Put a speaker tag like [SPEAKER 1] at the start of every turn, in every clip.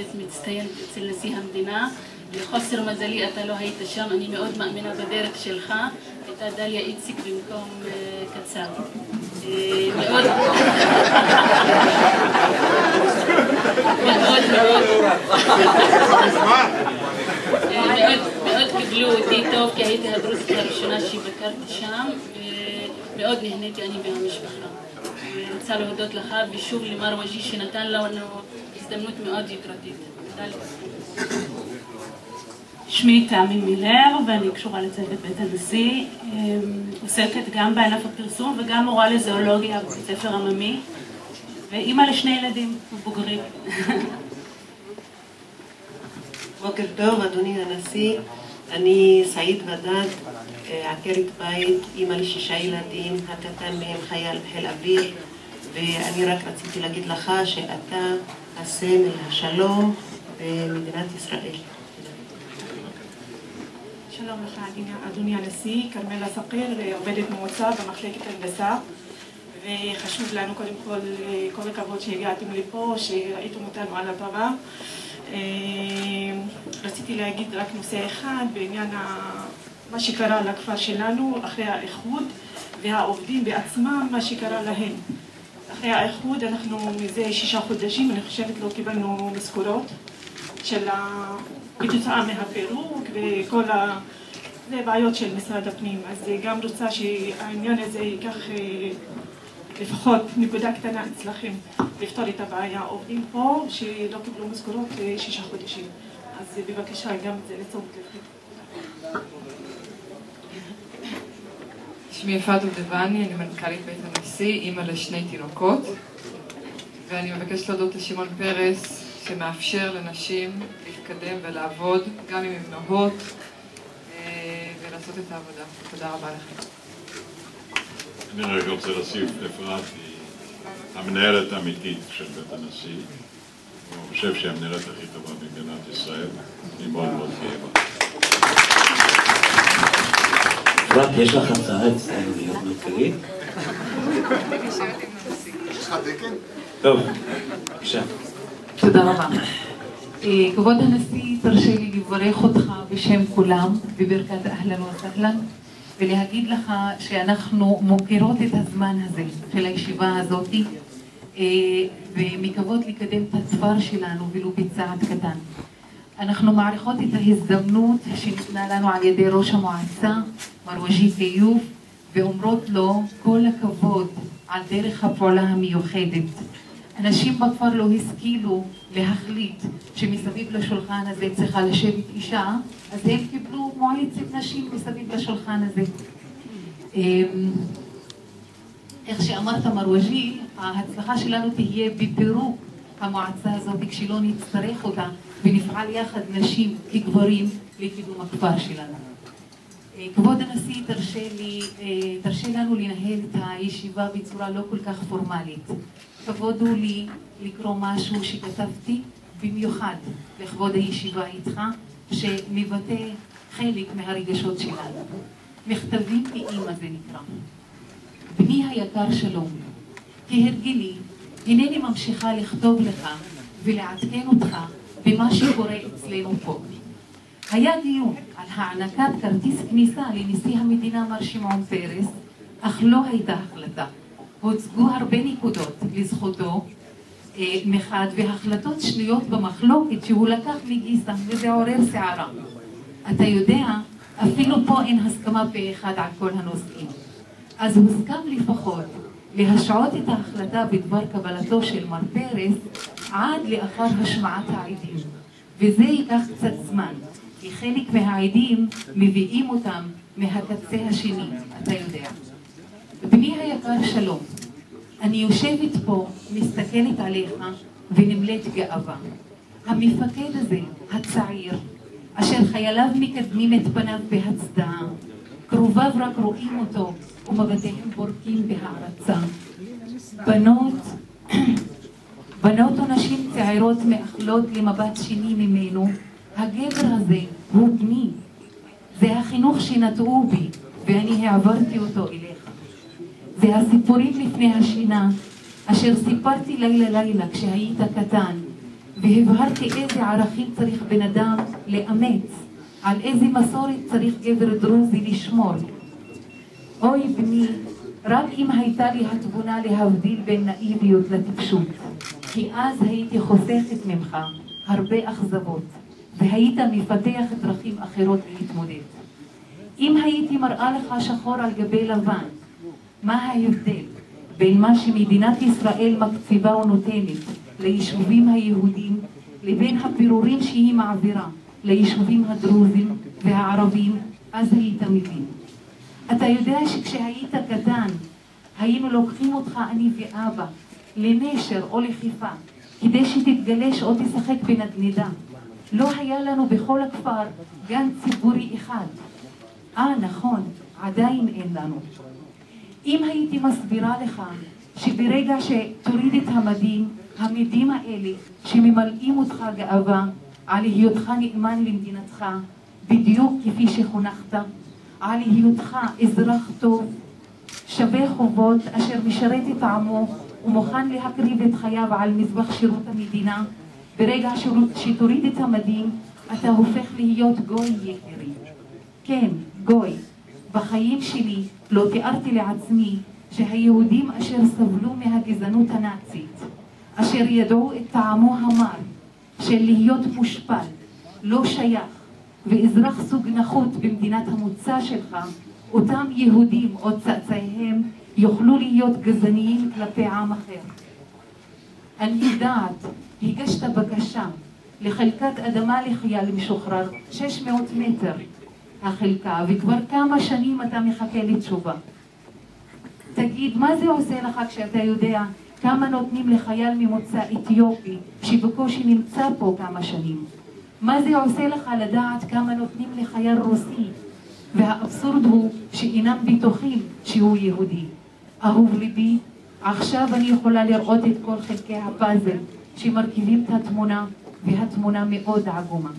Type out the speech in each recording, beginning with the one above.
[SPEAKER 1] מוהנדס מצטיין אצל נשיא המדינה. לחוסר מזלי אתה לא היית שם, אני מאוד מאמינה בדרך שלך. הייתה דליה איציק במקום קצב. מאוד קיבלו אותי טוב, כי הייתי הדרוזית הראשונה שבקרתי שם, ומאוד נהניתי אני מהמשפחה. אני רוצה להודות לך ושוב למר וג'י שנתן לנו הזדמנות מאוד יוקרתית. תודה לך.
[SPEAKER 2] שמי תמי מילר ואני קשורה לצוות בית הנשיא, עוסקת גם בענף הפרסום וגם מורה לזואולוגיה בבית ספר עממי, ואימא לשני ילדים בוגרים.
[SPEAKER 3] בוקר טוב אדוני הנשיא, אני סעיד ודד, עקרת בית, אימא ל6 ילדים, הקטן מהם חייל בחיל אוויר, ואני רק רציתי להגיד לך שאתה הסמל השלום במדינת ישראל.
[SPEAKER 4] שלום לך אדוני הנשיא, כרמלה ספיר, עובדת מועצה במחלקת הנדסה, וחשוב לנו קודם כל הכבוד שהגעתם לפה, שראיתם אותנו על הבמה. רציתי להגיד רק נושא אחד בעניין מה שקרה לכפר שלנו אחרי האיחוד והעובדים בעצמם, מה שקרה להם. אחרי האיחוד אנחנו מזה 6 חודשים, אני חושבת לא קיבלנו משכורות כתוצאה מהפירוק וכל זה בעיות של משרד הפנים. אז גם רוצה שהעניין הזה ייקח לפחות נקודה קטנה אצלכם לפתור את הבעיה. עובדים פה שלא קיבלו משכורות 6 חודשים, אז בבקשה גם את זה לתשומת לבכם.
[SPEAKER 5] שמי יפעת דובדבני, אני מנכ"לית בית הנשיא, אימא ל2 תינוקות, ואני מבקשת להודות לשמעון פרס שמאפשר לנשים להתקדם ולעבוד גם עם אמהות ולעשות את העבודה. תודה רבה לכם.
[SPEAKER 6] אני רק רוצה להוסיף, אפרת היא המנהלת האמיתית של בית הנשיא. אני חושב שהיא המנהלת הכי טובה במדינת ישראל. אני מאוד מאוד גאה בה.
[SPEAKER 7] אפרת, יש לך הצעה אצלנו להיות מנכ"לית?
[SPEAKER 8] יש לך תקן?
[SPEAKER 7] טוב, בבקשה.
[SPEAKER 9] תודה רבה. כבוד הנשיא, תרשה לי לברך אותך בשם כולם בברכת אהלן וסהלן, ולהגיד לך שאנחנו מוכירות את הזמן הזה של הישיבה הזאת ומקוות לקדם את הכפר שלנו ולו בצעד קטן. אנחנו מעריכות את ההזדמנות שניתנה לנו על ידי ראש המועצה, מר וג'י טיוף, ואומרות לו כל הכבוד על דרך הפעולה המיוחדת. אנשים בכפר לא השכילו להחליט שמסביב לשולחן הזה צריכה לשבת אישה, אז הם קיבלו מועצת נשים מסביב לשולחן הזה. איך שאמרת מר וג'י, ההצלחה שלנו תהיה בפירוק המועצה הזאת כשלא נצטרך אותה ונפעל יחד נשים כגברים לקידום הכפר שלנו. כבוד הנשיא, תרשה לנו לנהל את הישיבה בצורה לא כל כך פורמלית. כבוד הוא לי לקרוא משהו שכתבתי במיוחד לכבוד הישיבה איתך, שמבטא חלק מהרגשות שלנו. מכתבים מאמא זה נקרא. בני היקר שלום, כהרגלי, הנני ממשיכה לכתוב לך ולעדכן אותך במה שקורה אצלנו פה. היה דיון על הענקת כרטיס כניסה לנשיא המדינה מר שמעון פרס, אך לא הייתה החלטה. הוצגו הרבה נקודות לזכותו מחד, והחלטות שנויות במחלוקת שהוא לקח מגיסה, וזה עורר שערה. אתה יודע, אפילו פה אין הסכמה פה אחד על כל הנושאים. אז הוסכם לפחות להשעות את ההחלטה בדבר קבלתו של מר פרס עד לאחר השמעת העדים. וזה ייקח קצת זמן, כי חלק מהעדים מביאים אותם מהקצה השני, אתה יודע. בני היקר שלום, אני יושבת פה, מסתכלת עליך ונמלאת גאווה. המפקד הזה, הצעיר, אשר חייליו מקדמים את פניו בהצדעה, קרוביו רק רואים אותו ומבטיהם בורקים בהערצה. בנות ונשים צעירות מאכלות למבט שני ממנו, הגבר הזה הוא בני. זה החינוך שנטעו בי ואני העברתי אותו אליך. זה הסיפורים לפני השינה אשר סיפרתי לילה לילה כשהיית קטן, והבהרתי איזה ערכים צריך בן אדם לאמץ, על איזה מסורת צריך גבר דרוזי לשמור. אוי בני, רק אם הייתה לי התבונה להבדיל בין נאיביות לטיפשות, כי אז הייתי חוסכת ממך הרבה אכזבות, והיית מפתח דרכים אחרות להתמודד. אם הייתי מראה לך שחור על גבי לבן, מה ההבדל בין מה שמדינת ישראל מקציבה ונותנת ליישובים היהודים לבין הפירורים שהיא מעבירה ליישובים הדרוזים והערבים, אז היית מבין. אתה יודע שכשהיית קטן היינו לוקחים אותך אני ואבא לנשר או לחיפה כדי שתתגלש או תשחק בנדנדה. לא היה לנו בכל הכפר גן ציבורי אחד. נכון, עדיין אין לנו. אם הייתי מסבירה לך שברגע שתוריד את המדים האלה שממלאים אותך גאווה על היותך נאמן למדינתך בדיוק כפי שחונכת, על היותך אזרח טוב שווה חובות אשר משרת את עמו ומוכן להקריב את חייו על מזבח שירות המדינה, ברגע שתוריד את המדים אתה הופך להיות גוי יקירי. כן, גוי. בחיים שלי לא תיארתי לעצמי שהיהודים אשר סבלו מהגזענות הנאצית, אשר ידעו את טעמו המר של להיות מושפל, לא שייך ואזרח סוג נחות במדינת המוצא שלך, אותם יהודים או צאצאיהם יוכלו להיות גזעניים כלפי עם אחר. אני יודעת, הגשת בקשה לחלקת אדמה לחייל משוחרר 600 מטר החלקה, וכבר כמה שנים אתה מחכה לתשובה. תגיד, מה זה עושה לך כשאתה יודע כמה נותנים לחייל ממוצא אתיופי שבקושי נמצא פה כמה שנים? מה זה עושה לך לדעת כמה נותנים לחייל רוסי? והאבסורד הוא שאינם בטוחים שהוא יהודי. אהוב ליבי, עכשיו אני יכולה לראות את כל חלקי הפאזל שמרכיבים את התמונה, והתמונה מאוד עגומה.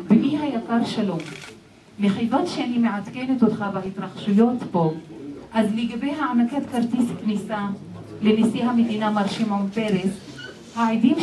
[SPEAKER 9] בני היקר שלום, מכיוון שאני מעדכנת אותך בהתרחשויות פה, אז לגבי הענקת כרטיס כניסה לנשיא המדינה מר שמעון פרס, העדים